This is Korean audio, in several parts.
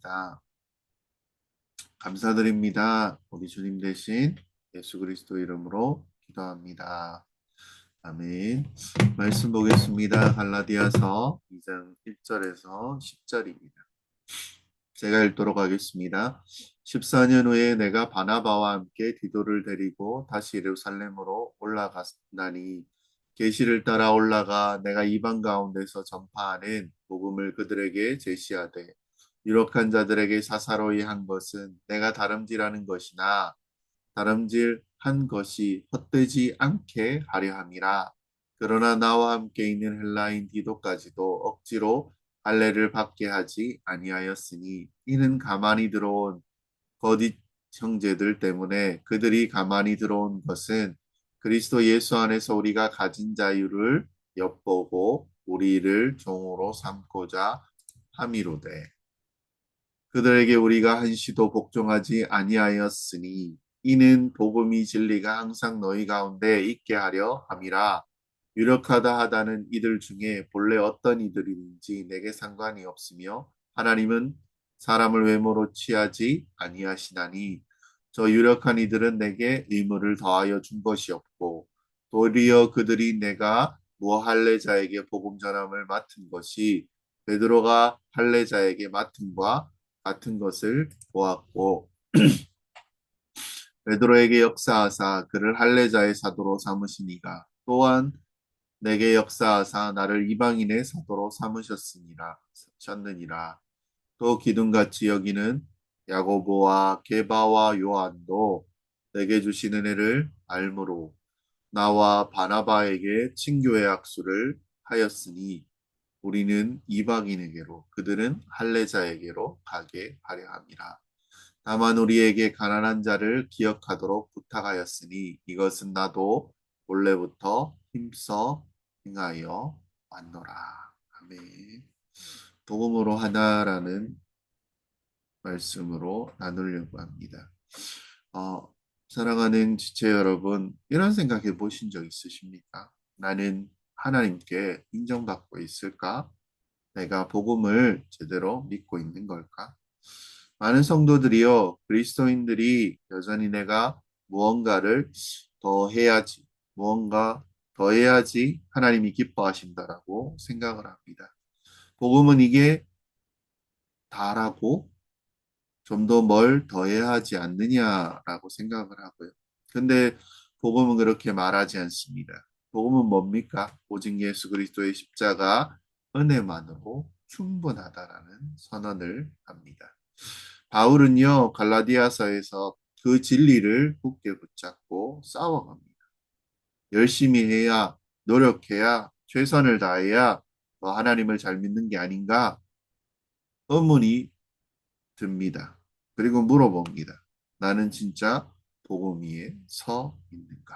기도합니다. 감사드립니다. 우리 주님 대신 예수 그리스도 이름으로 기도합니다. 아멘. 말씀 보겠습니다. 갈라디아서 2장 1절에서 10절입니다. 제가 읽도록 하겠습니다. 14년 후에 내가 바나바와 함께 디도를 데리고 다시 예루살렘으로 올라갔나니 계시를 따라 올라가 내가 이방 가운데서 전파하는 복음을 그들에게 제시하되 유력한 자들에게 사사로이 한 것은 내가 다름질하는 것이나 다름질한 것이 헛되지 않게 하려 함이라. 그러나 나와 함께 있는 헬라인 디도까지도 억지로 할례를 받게 하지 아니하였으니 이는 가만히 들어온 거짓 형제들 때문에 그들이 가만히 들어온 것은 그리스도 예수 안에서 우리가 가진 자유를 엿보고 우리를 종으로 삼고자 함이로되 그들에게 우리가 한시도 복종하지 아니하였으니 이는 복음이 진리가 항상 너희 가운데 있게 하려 함이라. 유력하다 하다는 이들 중에 본래 어떤 이들인지 내게 상관이 없으며 하나님은 사람을 외모로 취하지 아니하시나니 저 유력한 이들은 내게 의무를 더하여 준 것이 없고 도리어 그들이 내가 무할례자에게 복음 전함을 맡은 것이 베드로가 할례자에게 맡은 바 같은 것을 보았고 베드로에게 역사하사 그를 할례자의 사도로 삼으시니가 또한 내게 역사하사 나를 이방인의 사도로 삼으셨느니라. 또 기둥같이 여기는 야고보와 게바와 요한도 내게 주신 은혜를 알므로 나와 바나바에게 친교의 악수를 하였으니 우리는 이방인에게로 그들은 할례자에게로 가게 하려 함이라. 다만 우리에게 가난한 자를 기억하도록 부탁하였으니 이것은 나도 본래부터 힘써 행하여 왔노라. 아멘. 복음으로 하나라는 말씀으로 나누려고 합니다. 사랑하는 지체 여러분, 이런 생각해 보신 적 있으십니까? 나는 하나님께 인정받고 있을까? 내가 복음을 제대로 믿고 있는 걸까? 많은 성도들이요, 그리스도인들이 여전히 내가 무언가를 더 해야지, 무언가 더 해야지 하나님이 기뻐하신다라고 생각을 합니다. 복음은 이게 다라고 좀 더 뭘 더해야 하지 않느냐라고 생각을 하고요. 근데 복음은 그렇게 말하지 않습니다. 복음은 뭡니까? 오직 예수 그리스도의 십자가 은혜만으로 충분하다라는 선언을 합니다. 바울은요, 갈라디아서에서 그 진리를 굳게 붙잡고 싸워갑니다. 열심히 해야, 노력해야, 최선을 다해야 더 하나님을 잘 믿는 게 아닌가 의문이 듭니다. 그리고 물어봅니다. 나는 진짜 복음 위에 서 있는가?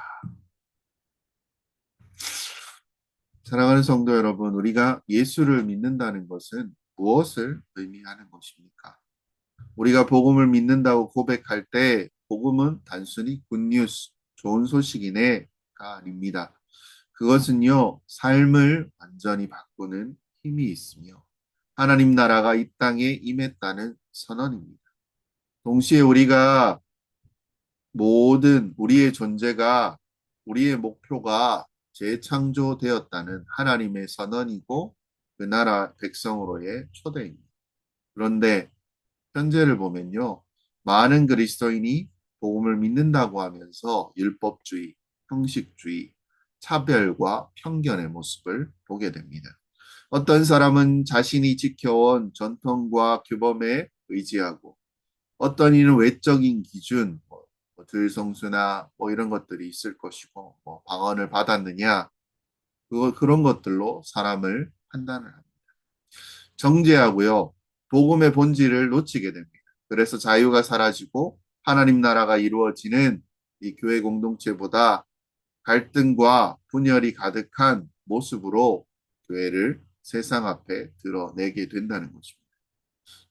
사랑하는 성도 여러분, 우리가 예수를 믿는다는 것은 무엇을 의미하는 것입니까? 우리가 복음을 믿는다고 고백할 때 복음은 단순히 굿뉴스, 좋은 소식이네가 아닙니다. 그것은요, 삶을 완전히 바꾸는 힘이 있으며 하나님 나라가 이 땅에 임했다는 선언입니다. 동시에 우리가 모든 우리의 존재가 우리의 목표가 재창조되었다는 하나님의 선언이고 그 나라 백성으로의 초대입니다. 그런데 현재를 보면요. 많은 그리스도인이 복음을 믿는다고 하면서 율법주의, 형식주의, 차별과 편견의 모습을 보게 됩니다. 어떤 사람은 자신이 지켜온 전통과 규범에 의지하고 어떤 이는 외적인 기준, 들성수나 이런 것들이 있을 것이고 방언을 받았느냐 그런 것들로 사람을 판단을 합니다. 정죄하고요. 복음의 본질을 놓치게 됩니다. 그래서 자유가 사라지고 하나님 나라가 이루어지는 이 교회 공동체보다 갈등과 분열이 가득한 모습으로 교회를 세상 앞에 드러내게 된다는 것입니다.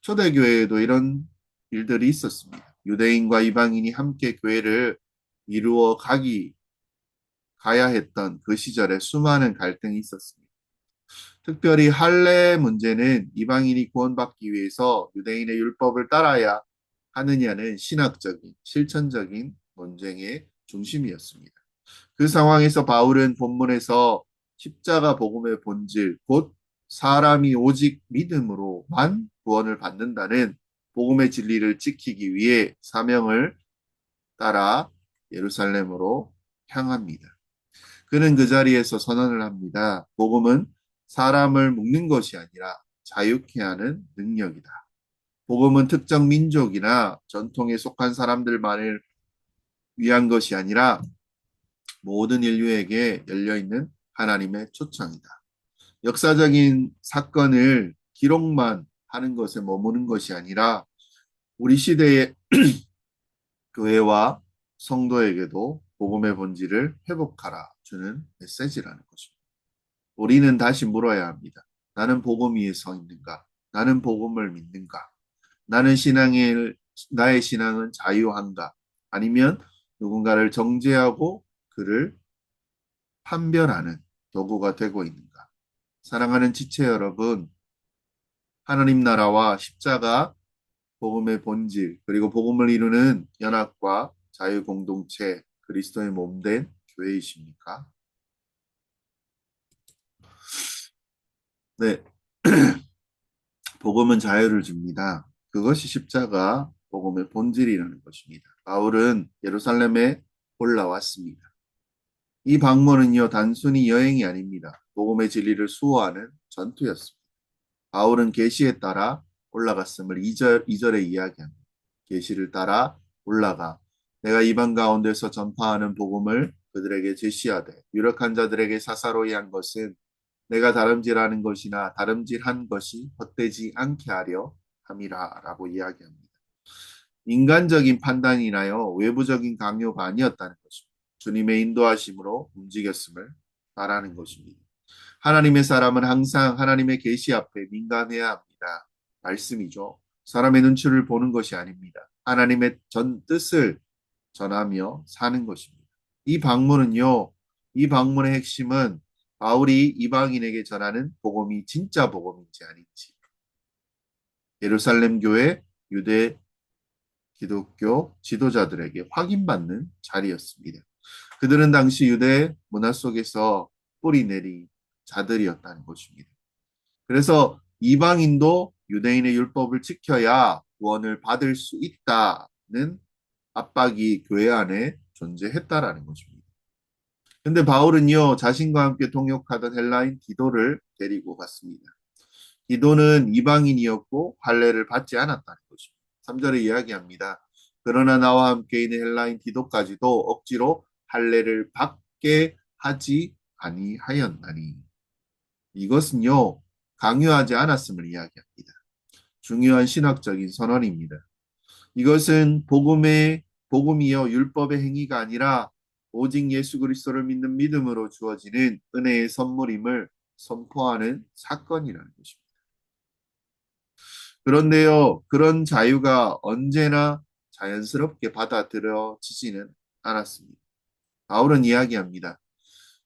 초대교회에도 이런 일들이 있었습니다. 유대인과 이방인이 함께 교회를 이루어 가야 했던 그 시절에 수많은 갈등이 있었습니다. 특별히 할례 문제는 이방인이 구원받기 위해서 유대인의 율법을 따라야 하느냐는 신학적인, 실천적인 논쟁의 중심이었습니다. 그 상황에서 바울은 본문에서 십자가 복음의 본질, 곧 사람이 오직 믿음으로만 구원을 받는다는 복음의 진리를 지키기 위해 사명을 따라 예루살렘으로 향합니다. 그는 그 자리에서 선언을 합니다. 복음은 사람을 묶는 것이 아니라 자유케 하는 능력이다. 복음은 특정 민족이나 전통에 속한 사람들만을 위한 것이 아니라 모든 인류에게 열려있는 하나님의 초청이다. 역사적인 사건을 기록만 하는 것에 머무는 것이 아니라 우리 시대의 교회와 성도에게도 복음의 본질을 회복하라 주는 메시지라는 것입니다. 우리는 다시 물어야 합니다. 나는 복음 위에 서 있는가? 나는 복음을 믿는가? 나의 신앙은 자유한가? 아니면 누군가를 정죄하고 그를 판별하는 도구가 되고 있는가? 사랑하는 지체 여러분, 하나님 나라와 십자가, 복음의 본질, 그리고 복음을 이루는 연합과 자유 공동체, 그리스도의 몸된 교회이십니까? 네, 복음은 자유를 줍니다. 그것이 십자가 복음의 본질이라는 것입니다. 바울은 예루살렘에 올라왔습니다. 이 방문은요, 단순히 여행이 아닙니다. 복음의 진리를 수호하는 전투였습니다. 바울은 계시에 따라 올라갔음을 2절에 이야기합니다. 계시를 따라 올라가 내가 이방 가운데서 전파하는 복음을 그들에게 제시하되 유력한 자들에게 사사로이 한 것은 내가 다름질하는 것이나 다름질한 것이 헛되지 않게 하려 함이라 라고 이야기합니다. 인간적인 판단이나요 외부적인 강요가 아니었다는 것입니다. 주님의 인도하심으로 움직였음을 말하는 것입니다. 하나님의 사람은 항상 하나님의 계시 앞에 민감해야 합니다. 말씀이죠. 사람의 눈치를 보는 것이 아닙니다. 하나님의 전 뜻을 전하며 사는 것입니다. 이 방문은요, 이 방문의 핵심은 바울이 이방인에게 전하는 복음이 진짜 복음인지 아닌지, 예루살렘 교회 유대 기독교 지도자들에게 확인받는 자리였습니다. 그들은 당시 유대 문화 속에서 뿌리 내린 자들이었다는 것입니다. 그래서 이방인도 유대인의 율법을 지켜야 구원을 받을 수 있다는 압박이 교회 안에 존재했다라는 것입니다. 근데 바울은요, 자신과 함께 동역하던 헬라인 디도를 데리고 갔습니다. 디도는 이방인이었고 할례를 받지 않았다는 것입니다. 3절에 이야기합니다. 그러나 나와 함께 있는 헬라인 디도까지도 억지로 할례를 받게 하지 아니하였나니. 이것은요, 강요하지 않았음을 이야기합니다. 중요한 신학적인 선언입니다. 이것은 복음이요 율법의 행위가 아니라 오직 예수 그리스도를 믿는 믿음으로 주어지는 은혜의 선물임을 선포하는 사건이라는 것입니다. 그런데요, 그런 자유가 언제나 자연스럽게 받아들여지지는 않았습니다. 바울은 이야기합니다.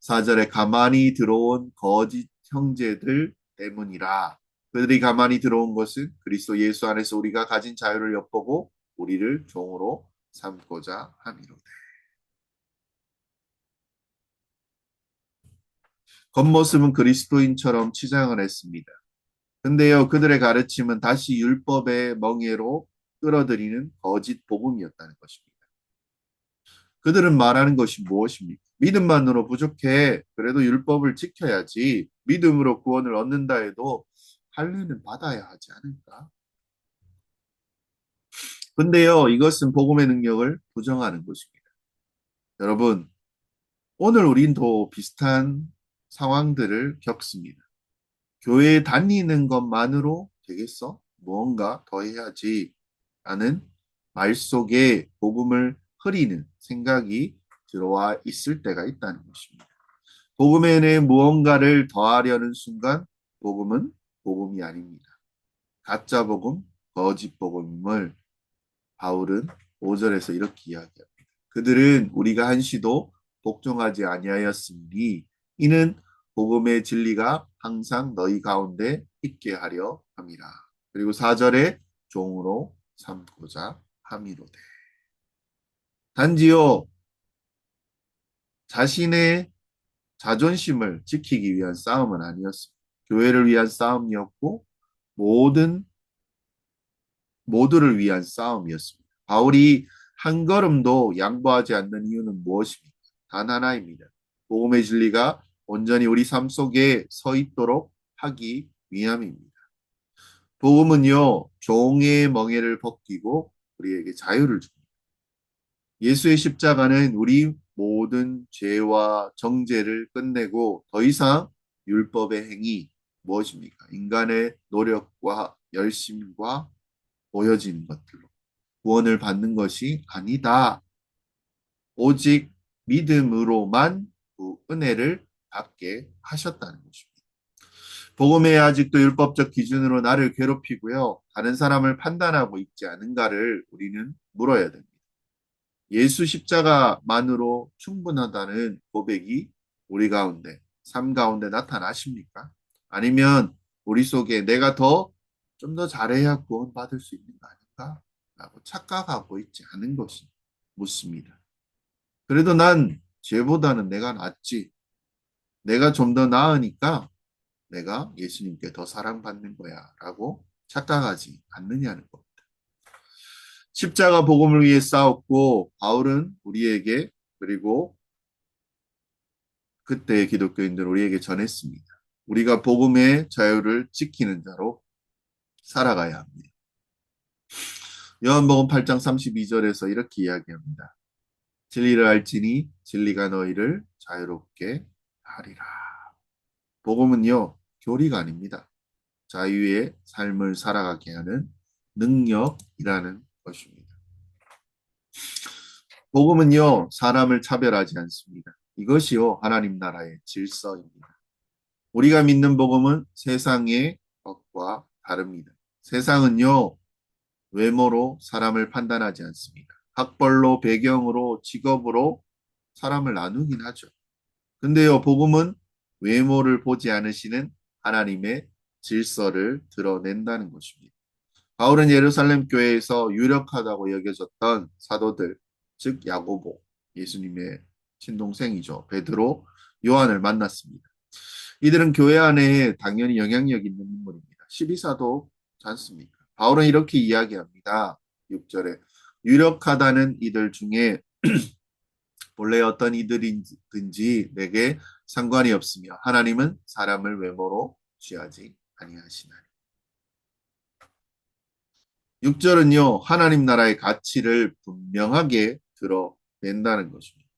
4절에 가만히 들어온 거짓 형제들 때문이라. 그들이 가만히 들어온 것은 그리스도 예수 안에서 우리가 가진 자유를 엿보고 우리를 종으로 삼고자 함이로되. 겉모습은 그리스도인처럼 치장을 했습니다. 근데요, 그들의 가르침은 다시 율법의 멍에로 끌어들이는 거짓 복음이었다는 것입니다. 그들은 말하는 것이 무엇입니까? 믿음만으로 부족해. 그래도 율법을 지켜야지. 믿음으로 구원을 얻는다 해도 할례는 받아야 하지 않을까? 근데요, 이것은 복음의 능력을 부정하는 것입니다. 여러분, 오늘 우린 더 비슷한 상황들을 겪습니다. 교회에 다니는 것만으로 되겠어? 무언가 더 해야지. 라는 말 속에 복음을 흐리는 생각이 들어와 있을 때가 있다는 것입니다. 복음에 무언가를 더하려는 순간 복음은 복음이 아닙니다. 가짜 복음, 거짓 복음을 바울은 5절에서 이렇게 이야기합니다. 그들은 우리가 한시도 복종하지 아니하였으니 이는 복음의 진리가 항상 너희 가운데 있게 하려 함이라. 그리고 4절에 종으로 삼고자 함이로되. 단지요 자신의 자존심을 지키기 위한 싸움은 아니었습니다. 교회를 위한 싸움이었고 모든 모두를 위한 싸움이었습니다. 바울이 한 걸음도 양보하지 않는 이유는 무엇입니까? 단 하나입니다. 복음의 진리가 온전히 우리 삶 속에 서 있도록 하기 위함입니다. 복음은요, 종의 멍에를 벗기고 우리에게 자유를 줍니다. 예수의 십자가는 우리 모든 죄와 정죄를 끝내고 더 이상 율법의 행위 무엇입니까? 인간의 노력과 열심과 보여지는 것들로 구원을 받는 것이 아니다. 오직 믿음으로만 그 은혜를 받게 하셨다는 것입니다. 복음에 아직도 율법적 기준으로 나를 괴롭히고요. 다른 사람을 판단하고 있지 않은가를 우리는 물어야 됩니다. 예수 십자가만으로 충분하다는 고백이 우리 가운데, 삶 가운데 나타나십니까? 아니면 우리 속에 내가 좀 더 잘해야 구원받을 수 있는 거 아닌가? 라고 착각하고 있지 않은 것이 묻습니다. 그래도 난 쟤보다는 내가 낫지. 내가 좀 더 나으니까 내가 예수님께 더 사랑받는 거야. 라고 착각하지 않느냐는 겁니다. 십자가 복음을 위해 싸웠고 바울은 우리에게 그리고 그때의 기독교인들 우리에게 전했습니다. 우리가 복음의 자유를 지키는 자로 살아가야 합니다. 요한복음 8장 32절에서 이렇게 이야기합니다. 진리를 알지니 진리가 너희를 자유롭게 하리라. 복음은요, 교리가 아닙니다. 자유의 삶을 살아가게 하는 능력이라는 것입니다. 복음은요, 사람을 차별하지 않습니다. 이것이요, 하나님 나라의 질서입니다. 우리가 믿는 복음은 세상의 것과 다릅니다. 세상은요, 외모로 사람을 판단하지 않습니다. 학벌로, 배경으로, 직업으로 사람을 나누긴 하죠. 근데요, 복음은 외모를 보지 않으시는 하나님의 질서를 드러낸다는 것입니다. 바울은 예루살렘 교회에서 유력하다고 여겨졌던 사도들, 즉 야고보, 예수님의 친동생이죠. 베드로, 요한을 만났습니다. 이들은 교회 안에 당연히 영향력 있는 인물입니다. 12사도 않습니까? 바울은 이렇게 이야기합니다. 6절에 유력하다는 이들 중에 본래 어떤 이들이든지 내게 상관이 없으며 하나님은 사람을 외모로 취하지 아니하시나니. 6절은요, 하나님 나라의 가치를 분명하게 드러낸다는 것입니다.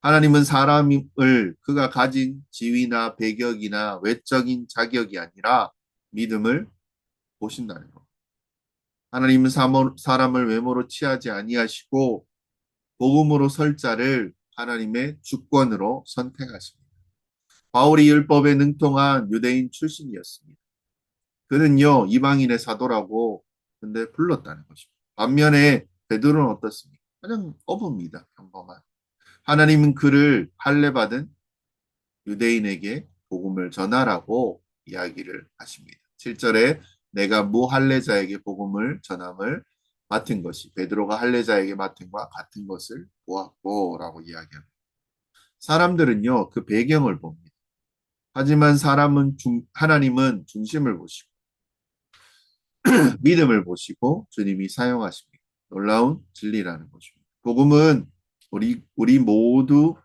하나님은 사람을 그가 가진 지위나 배격이나 외적인 자격이 아니라 믿음을 보신다는 것. 하나님은 사람을 외모로 취하지 아니하시고 복음으로 설 자를 하나님의 주권으로 선택하십니다. 바울이 율법에 능통한 유대인 출신이었습니다. 그는요, 이방인의 사도라고 근데 불렀다는 것입니다. 반면에 베드로는 어떻습니까? 그냥 어부입니다. 평범한. 하나님은 그를 할례받은 유대인에게 복음을 전하라고 이야기를 하십니다. 7절에 내가 무할례자에게 복음을 전함을 맡은 것이 베드로가 할례자에게 맡은과 같은 것을 보았고라고 이야기합니다. 사람들은요, 그 배경을 봅니다. 하지만 하나님은 중심을 보시고 믿음을 보시고 주님이 사용하십니다. 놀라운 진리라는 것입니다. 복음은 우리 모두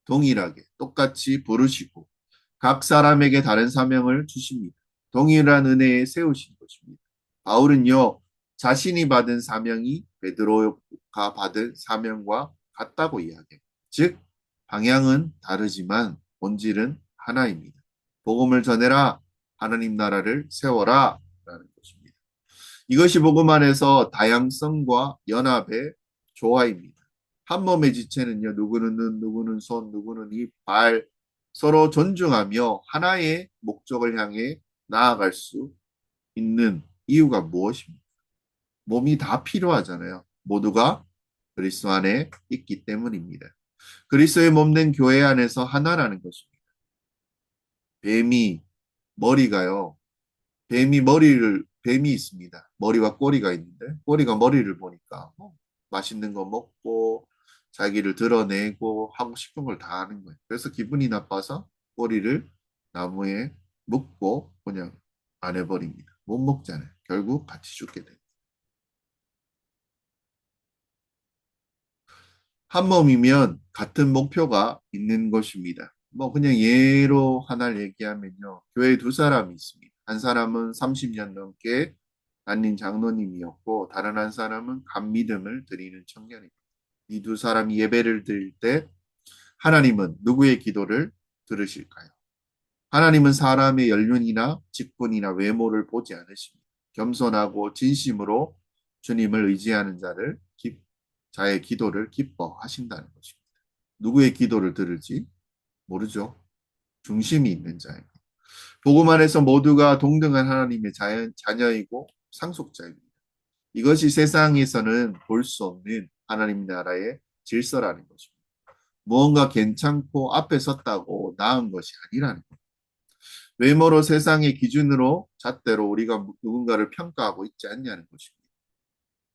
동일하게 똑같이 부르시고 각 사람에게 다른 사명을 주십니다. 동일한 은혜에 세우신 것입니다. 바울은요, 자신이 받은 사명이 베드로가 받은 사명과 같다고 이야기해요. 즉, 방향은 다르지만 본질은 하나입니다. 복음을 전해라, 하나님 나라를 세워라 라는 것입니다. 이것이 복음 안에서 다양성과 연합의 조화입니다. 한 몸의 지체는요, 누구는 눈, 누구는 손, 누구는 입, 발, 서로 존중하며 하나의 목적을 향해 나아갈 수 있는 이유가 무엇입니까? 몸이 다 필요하잖아요. 모두가 그리스도 안에 있기 때문입니다. 그리스도의 몸된 교회 안에서 하나라는 것입니다. 뱀이 머리가요. 뱀이 있습니다. 머리와 꼬리가 있는데, 꼬리가 머리를 보니까 맛있는 거 먹고, 자기를 드러내고, 하고 싶은 걸 다 하는 거예요. 그래서 기분이 나빠서 꼬리를 나무에 묶고 그냥 안 해버립니다. 못 먹잖아요. 결국 같이 죽게 돼요. 한 몸이면 같은 목표가 있는 것입니다. 뭐 그냥 예로 하나를 얘기하면요. 교회에 두 사람이 있습니다. 한 사람은 30년 넘게 담임 장로님이었고 다른 한 사람은 감미듬을 드리는 청년입니다. 이 두 사람이 예배를 드릴 때 하나님은 누구의 기도를 들으실까요? 하나님은 사람의 연륜이나 직분이나 외모를 보지 않으십니다. 겸손하고 진심으로 주님을 의지하는 자의 기도를 기뻐하신다는 것입니다. 누구의 기도를 들을지 모르죠. 중심이 있는 자입니다. 복음 안에서 모두가 동등한 하나님의 자녀이고 상속자입니다. 이것이 세상에서는 볼 수 없는 하나님 나라의 질서라는 것입니다. 무언가 괜찮고 앞에 섰다고 나은 것이 아니라는 것. 외모로 세상의 기준으로 잣대로 우리가 누군가를 평가하고 있지 않냐는 것입니다.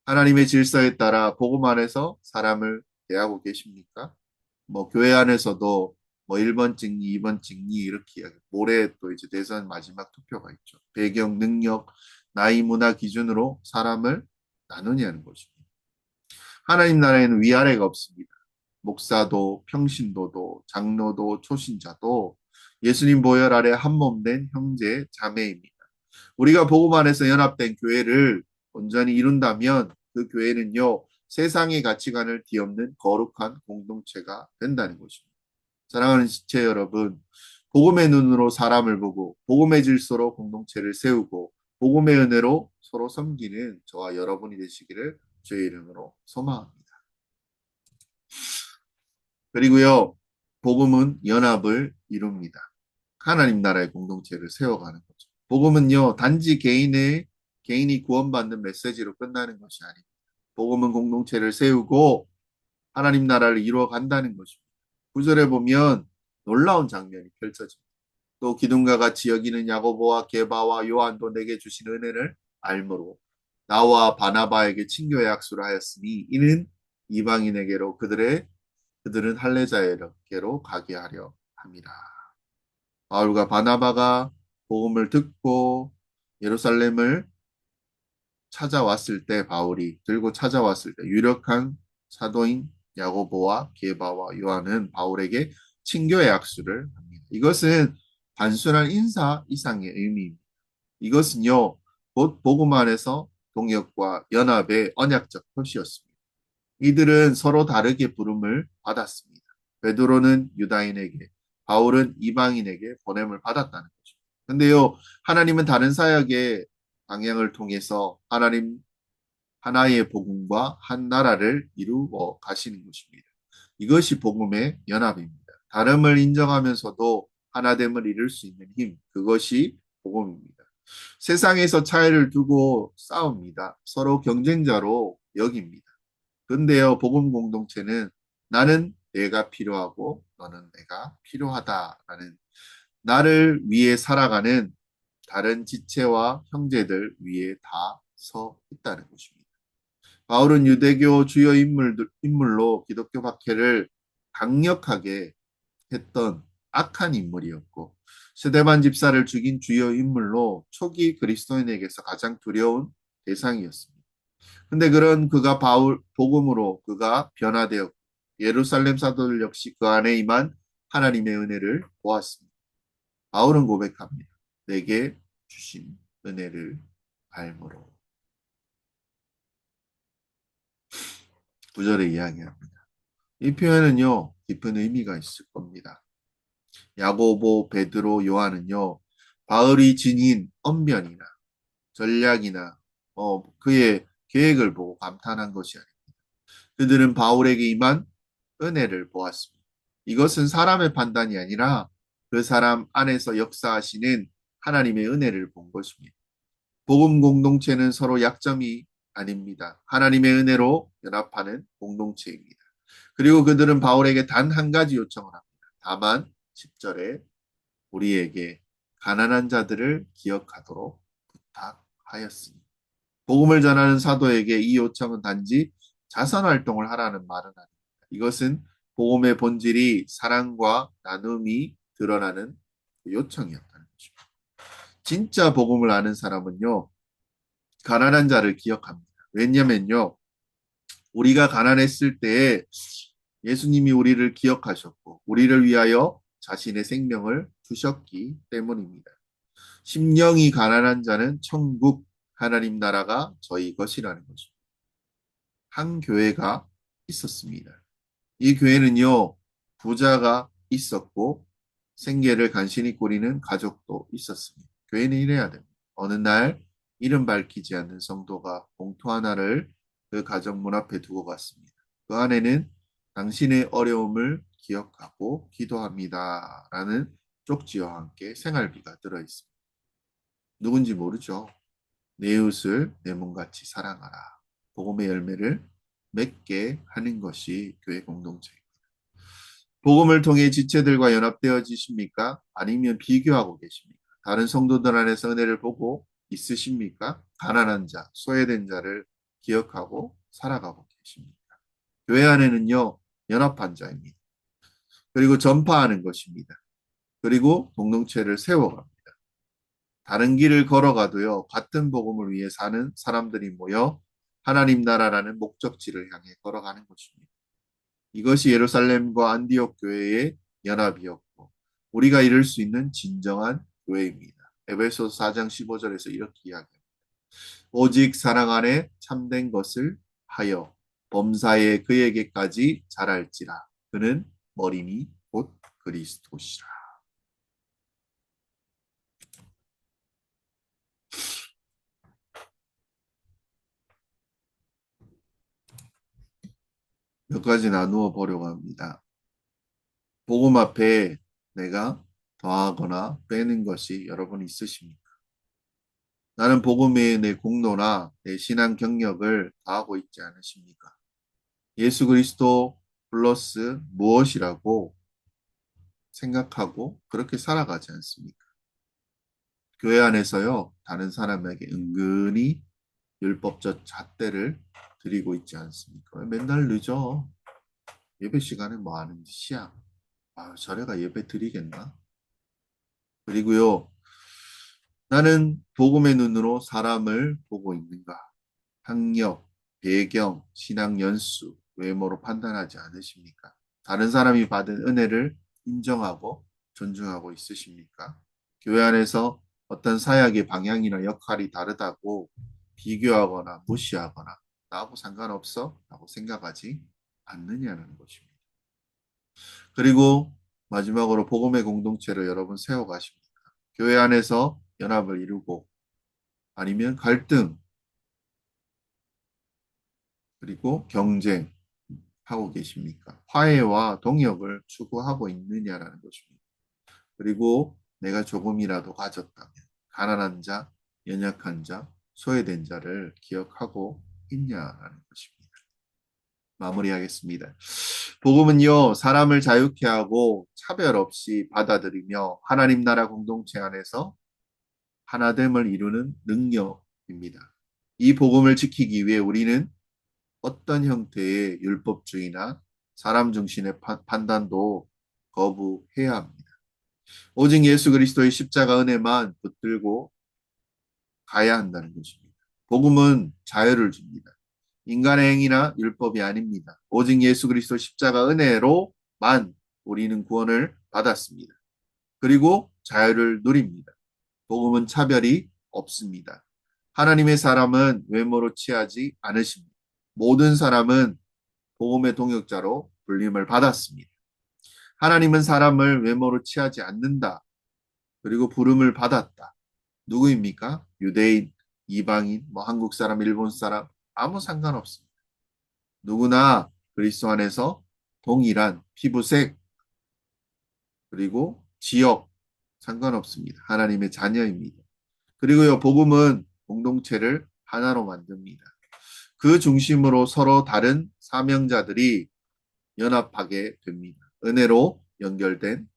하나님의 질서에 따라 복음 안에서 사람을 대하고 계십니까? 뭐 교회 안에서도 뭐 1번 찍니, 2번 찍니 이렇게 모레 또 이제 대선 마지막 투표가 있죠. 배경, 능력, 나이, 문화 기준으로 사람을 나누냐는 것입니다. 하나님 나라에는 위아래가 없습니다. 목사도, 평신도도, 장로도, 초신자도 예수님 보혈 아래 한 몸 된 형제, 자매입니다. 우리가 복음 안에서 연합된 교회를 온전히 이룬다면 그 교회는요, 세상의 가치관을 뒤엎는 거룩한 공동체가 된다는 것입니다. 사랑하는 지체 여러분, 복음의 눈으로 사람을 보고, 복음의 질서로 공동체를 세우고, 복음의 은혜로 서로 섬기는 저와 여러분이 되시기를 주의 이름으로 소망합니다. 그리고요, 복음은 연합을 이룹니다. 하나님 나라의 공동체를 세워가는 거죠. 복음은요, 단지 개인이 구원받는 메시지로 끝나는 것이 아닙니다. 복음은 공동체를 세우고 하나님 나라를 이루어 간다는 것입니다. 9절에 보면 놀라운 장면이 펼쳐집니다. 또 기둥과 같이 여기는 야고보와 게바와 요한도 내게 주신 은혜를 알므로 나와 바나바에게 친교의 약속을 하였으니 이는 이방인에게로 그들은 할례자에게로 가게 하려 함이라. 바울과 바나바가 복음을 듣고 예루살렘을 찾아왔을 때 바울이 들고 찾아왔을 때 유력한 사도인 야고보와 게바와 요한은 바울에게 친교의 약수를 합니다. 이것은 단순한 인사 이상의 의미입니다. 이것은요, 곧 복음 안에서 동역과 연합의 언약적 표시였습니다. 이들은 서로 다르게 부름을 받았습니다. 베드로는 유다인에게, 바울은 이방인에게 보냄을 받았다는 거죠. 근데요, 하나님은 다른 사역의 방향을 통해서 하나님 하나의 복음과 한 나라를 이루어 가시는 것입니다. 이것이 복음의 연합입니다. 다름을 인정하면서도 하나됨을 이룰 수 있는 힘, 그것이 복음입니다. 세상에서 차이를 두고 싸웁니다. 서로 경쟁자로 여깁니다. 근데요, 복음 공동체는 나는 내가 필요하고 너는 내가 필요하다라는 나를 위해 살아가는 다른 지체와 형제들 위에 다 서 있다는 것입니다. 바울은 유대교 주요 인물로 기독교 박해를 강력하게 했던 악한 인물이었고 스데반 집사를 죽인 주요 인물로 초기 그리스도인에게서 가장 두려운 대상이었습니다. 근데 그런 그가 복음으로 그가 변화되었고 예루살렘 사도들 역시 그 안에 임한 하나님의 은혜를 보았습니다. 바울은 고백합니다. 내게 주신 은혜를 알므로. 9절에 이야기합니다. 이 표현은요, 깊은 의미가 있을 겁니다. 야고보, 베드로, 요한은요, 바울이 지닌 언변이나 전략이나 그의 계획을 보고 감탄한 것이 아닙니다. 그들은 바울에게 임한 은혜를 보았습니다. 이것은 사람의 판단이 아니라 그 사람 안에서 역사하시는 하나님의 은혜를 본 것입니다. 복음 공동체는 서로 약점이 아닙니다. 하나님의 은혜로 연합하는 공동체입니다. 그리고 그들은 바울에게 단 한 가지 요청을 합니다. 다만 10절에 우리에게 가난한 자들을 기억하도록 부탁하였으니. 복음을 전하는 사도에게 이 요청은 단지 자선 활동을 하라는 말은 아닙니다. 이것은 복음의 본질이 사랑과 나눔이 드러나는 요청이었다는 것입니다. 진짜 복음을 아는 사람은요, 가난한 자를 기억합니다. 왜냐면요, 우리가 가난했을 때에 예수님이 우리를 기억하셨고, 우리를 위하여 자신의 생명을 주셨기 때문입니다. 심령이 가난한 자는 천국 하나님 나라가 저희 것이라는 것입니다. 한 교회가 있었습니다. 이 교회는요, 부자가 있었고 생계를 간신히 꾸리는 가족도 있었습니다. 교회는 이래야 됩니다. 어느 날 이름 밝히지 않는 성도가 봉투 하나를 그 가정 문 앞에 두고 갔습니다. 그 안에는 당신의 어려움을 기억하고 기도합니다. 라는 쪽지와 함께 생활비가 들어있습니다. 누군지 모르죠. 내 이웃을 내 몸같이 사랑하라. 복음의 열매를 맺게 하는 것이 교회 공동체입니다. 복음을 통해 지체들과 연합되어지십니까? 아니면 비교하고 계십니까? 다른 성도들 안에서 은혜를 보고 있으십니까? 가난한 자, 소외된 자를 기억하고 살아가고 계십니까? 교회 안에는요, 연합한 자입니다. 그리고 전파하는 것입니다. 그리고 공동체를 세워갑니다. 다른 길을 걸어가도요, 같은 복음을 위해 사는 사람들이 모여 하나님 나라라는 목적지를 향해 걸어가는 것입니다. 이것이 예루살렘과 안디옥 교회의 연합이었고, 우리가 이룰 수 있는 진정한 교회입니다. 에베소서 4장 15절에서 이렇게 이야기합니다. 오직 사랑 안에 참된 것을 하여 범사에 그에게까지 자랄지라. 그는 머리니 곧 그리스도시라. 몇 가지 나누어 보려고 합니다. 복음 앞에 내가 더하거나 빼는 것이 여러분 있으십니까? 나는 복음에 내 공로나 내 신앙 경력을 다하고 있지 않으십니까? 예수 그리스도 플러스 무엇이라고 생각하고 그렇게 살아가지 않습니까? 교회 안에서요, 다른 사람에게 은근히 율법적 잣대를 드리고 있지 않습니까? 맨날 늦어. 예배 시간에 뭐 하는 짓이야? 아, 저래가 예배 드리겠나? 그리고요, 나는 복음의 눈으로 사람을 보고 있는가? 학력, 배경, 신앙 연수, 외모로 판단하지 않으십니까? 다른 사람이 받은 은혜를 인정하고 존중하고 있으십니까? 교회 안에서 어떤 사역의 방향이나 역할이 다르다고 비교하거나 무시하거나 나하고 상관없어? 라고 생각하지 않느냐는 것입니다. 그리고 마지막으로 복음의 공동체를 여러분 세워가십니까? 교회 안에서 연합을 이루고 아니면 갈등 그리고 경쟁하고 계십니까? 화해와 동역을 추구하고 있느냐라는 것입니다. 그리고 내가 조금이라도 가졌다면 가난한 자, 연약한 자, 소외된 자를 기억하고 있냐라는 것입니다. 마무리하겠습니다. 복음은요, 사람을 자유케 하고 차별 없이 받아들이며 하나님 나라 공동체 안에서 하나됨을 이루는 능력입니다. 이 복음을 지키기 위해 우리는 어떤 형태의 율법주의나 사람 중심의 판단도 거부해야 합니다. 오직 예수 그리스도의 십자가 은혜만 붙들고 가야 한다는 것입니다. 복음은 자유를 줍니다. 인간의 행위나 율법이 아닙니다. 오직 예수 그리스도 십자가 은혜로만 우리는 구원을 받았습니다. 그리고 자유를 누립니다. 복음은 차별이 없습니다. 하나님의 사람은 외모로 취하지 않으십니다. 모든 사람은 복음의 동역자로 불림을 받았습니다. 하나님은 사람을 외모로 취하지 않는다. 그리고 부름을 받았다. 누구입니까? 유대인, 이방인, 한국 사람, 일본 사람 아무 상관없습니다. 누구나 그리스도 안에서 동일한 피부색 그리고 지역 상관없습니다. 하나님의 자녀입니다. 그리고요, 복음은 공동체를 하나로 만듭니다. 그 중심으로 서로 다른 사명자들이 연합하게 됩니다. 은혜로 연결된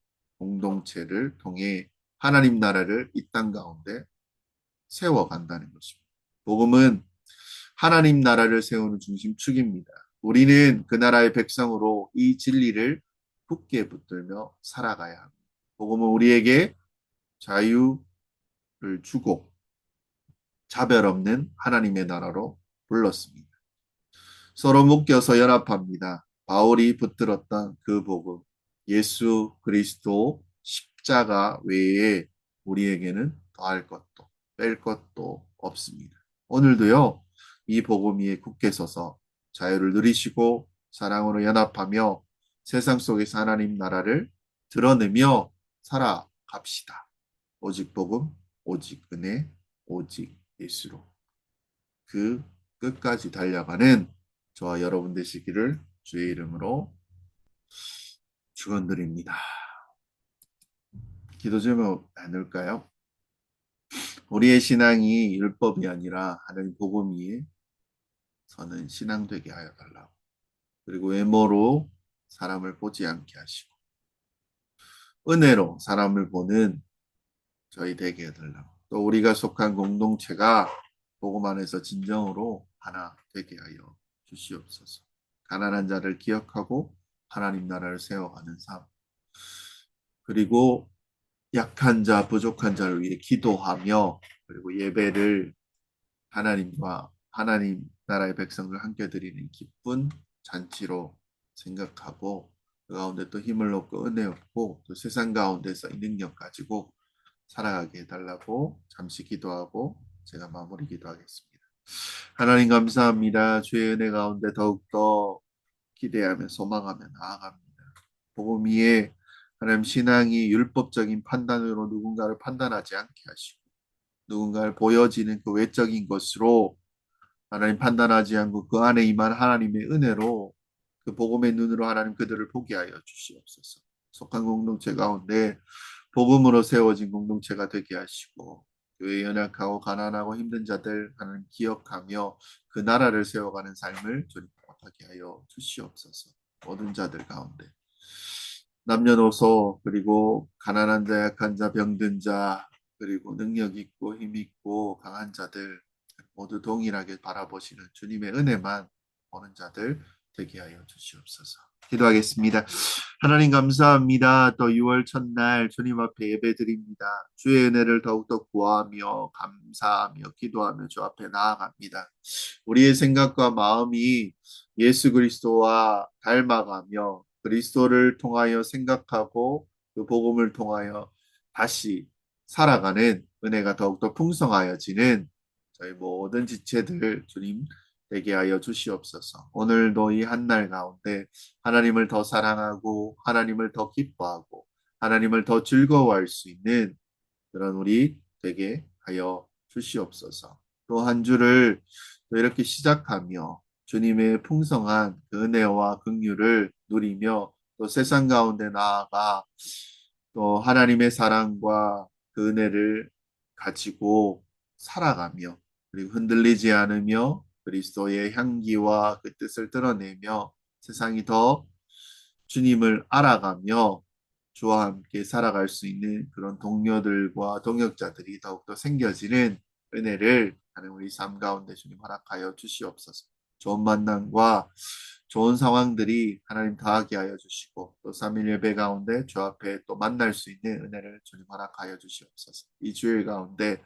공동체를 통해 하나님 나라를 이 땅 가운데 세워간다는 것입니다. 복음은 하나님 나라를 세우는 중심축입니다. 우리는 그 나라의 백성으로 이 진리를 굳게 붙들며 살아가야 합니다. 복음은 우리에게 자유를 주고 차별 없는 하나님의 나라로 불렀습니다. 서로 묶여서 연합합니다. 바울이 붙들었던 그 복음, 예수 그리스도 십자가 외에 우리에게는 더할 것도 뺄 것도 없습니다. 오늘도요, 이 복음 위에 굳게 서서 자유를 누리시고 사랑으로 연합하며 세상 속에서 하나님 나라를 드러내며 살아갑시다. 오직 복음, 오직 은혜, 오직 예수로. 그 끝까지 달려가는 저와 여러분 되시기를 주의 이름으로 축원드립니다. 기도 좀 나눌까요? 우리의 신앙이 율법이 아니라 하나님 복음 위에 서는 신앙 되게 하여 달라고. 그리고 외모로 사람을 보지 않게 하시고 은혜로 사람을 보는 저희 되게 해달라고. 또 우리가 속한 공동체가 복음 안에서 진정으로 하나 되게 하여 주시옵소서. 가난한 자를 기억하고 하나님 나라를 세워가는 삶. 그리고 약한 자, 부족한 자를 위해 기도하며 그리고 예배를 하나님과 하나님 나라의 백성을 함께 드리는 기쁜 잔치로 생각하고 그 가운데 또 힘을 얻고 은혜 얻고 또 세상 가운데서 이 능력 가지고 살아가게 해달라고 잠시 기도하고 제가 마무리 기도하겠습니다. 하나님 감사합니다. 주의 은혜 가운데 더욱더 기대하며 소망하며 나아갑니다. 복음 위에 하나님 신앙이 율법적인 판단으로 누군가를 판단하지 않게 하시고 누군가를 보여지는 그 외적인 것으로 하나님 판단하지 않고 그 안에 임한 하나님의 은혜로 그 복음의 눈으로 하나님 그들을 보게 하여 주시옵소서. 속한 공동체 가운데 복음으로 세워진 공동체가 되게 하시고 교회 연약하고 가난하고 힘든 자들 하나님 기억하며 그 나라를 세워가는 삶을 주님 허락하게 하여 주시옵소서. 모든 자들 가운데 남녀노소 그리고 가난한 자 약한 자 병든 자 그리고 능력 있고 힘 있고 강한 자들 모두 동일하게 바라보시는 주님의 은혜만 보는 자들 되게 하여 주시옵소서. 기도하겠습니다. 하나님 감사합니다. 또 6월 첫날 주님 앞에 예배드립니다. 주의 은혜를 더욱더 구하며 감사하며 기도하며 주 앞에 나아갑니다. 우리의 생각과 마음이 예수 그리스도와 닮아가며 그리스도를 통하여 생각하고 그 복음을 통하여 다시 살아가는 은혜가 더욱더 풍성하여지는 저희 모든 지체들 주님 되게 하여 주시옵소서. 오늘도 이 한 날 가운데 하나님을 더 사랑하고 하나님을 더 기뻐하고 하나님을 더 즐거워할 수 있는 그런 우리 되게 하여 주시옵소서. 또 한 주를 또 이렇게 시작하며 주님의 풍성한 그 은혜와 긍휼을 누리며 또 세상 가운데 나아가 또 하나님의 사랑과 그 은혜를 가지고 살아가며 그리고 흔들리지 않으며 그리스도의 향기와 그 뜻을 드러내며 세상이 더 주님을 알아가며 주와 함께 살아갈 수 있는 그런 동료들과 동역자들이 더욱더 생겨지는 은혜를 하나님 우리 삶 가운데 주님 허락하여 주시옵소서. 좋은 만남과 좋은 상황들이 하나님 더하게 하여 주시고 또 3일 예배 가운데 주 앞에 또 만날 수 있는 은혜를 주님 허락하여 주시옵소서. 이 주일 가운데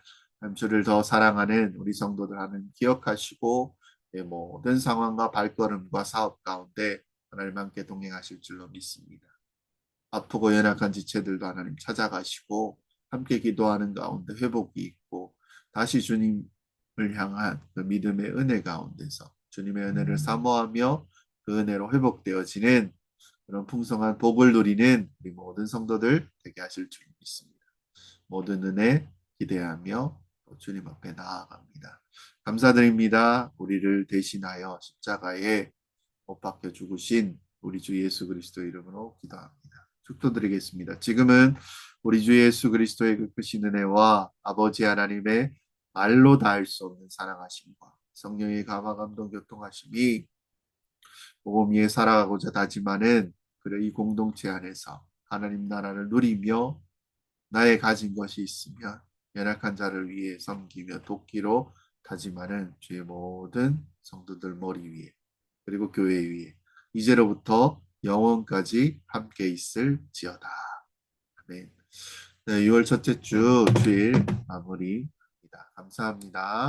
주를 더 사랑하는 우리 성도들 하나님 기억하시고 모든 상황과 발걸음과 사업 가운데 하나님 함께 동행하실 줄로 믿습니다. 아프고 연약한 지체들도 하나님 찾아가시고 함께 기도하는 가운데 회복이 있고 다시 주님을 향한 그 믿음의 은혜 가운데서 주님의 은혜를 사모하며 그 은혜로 회복되어지는 그런 풍성한 복을 누리는 우리 모든 성도들 되게 하실 줄 믿습니다. 모든 은혜 기대하며 주님 앞에 나아갑니다. 감사드립니다. 우리를 대신하여 십자가에 못 박혀 죽으신 우리 주 예수 그리스도 이름으로 기도합니다. 축도드리겠습니다. 지금은 우리 주 예수 그리스도의 그 크신 은혜와 아버지 하나님의 말로 닿을 수 없는 사랑하심과 성령의 감화 감동 교통하심이 복음 위에 살아가고자 다짐하는 그런 이 공동체 안에서 하나님 나라를 누리며 나의 가진 것이 있으면 연약한 자를 위해 섬기며 돕기로 다짐하는 주의 모든 성도들 머리 위에 그리고 교회 위에 이제로부터 영원까지 함께 있을지어다. 아멘. 네, 6월 첫째 주 주일 마무리입니다. 감사합니다.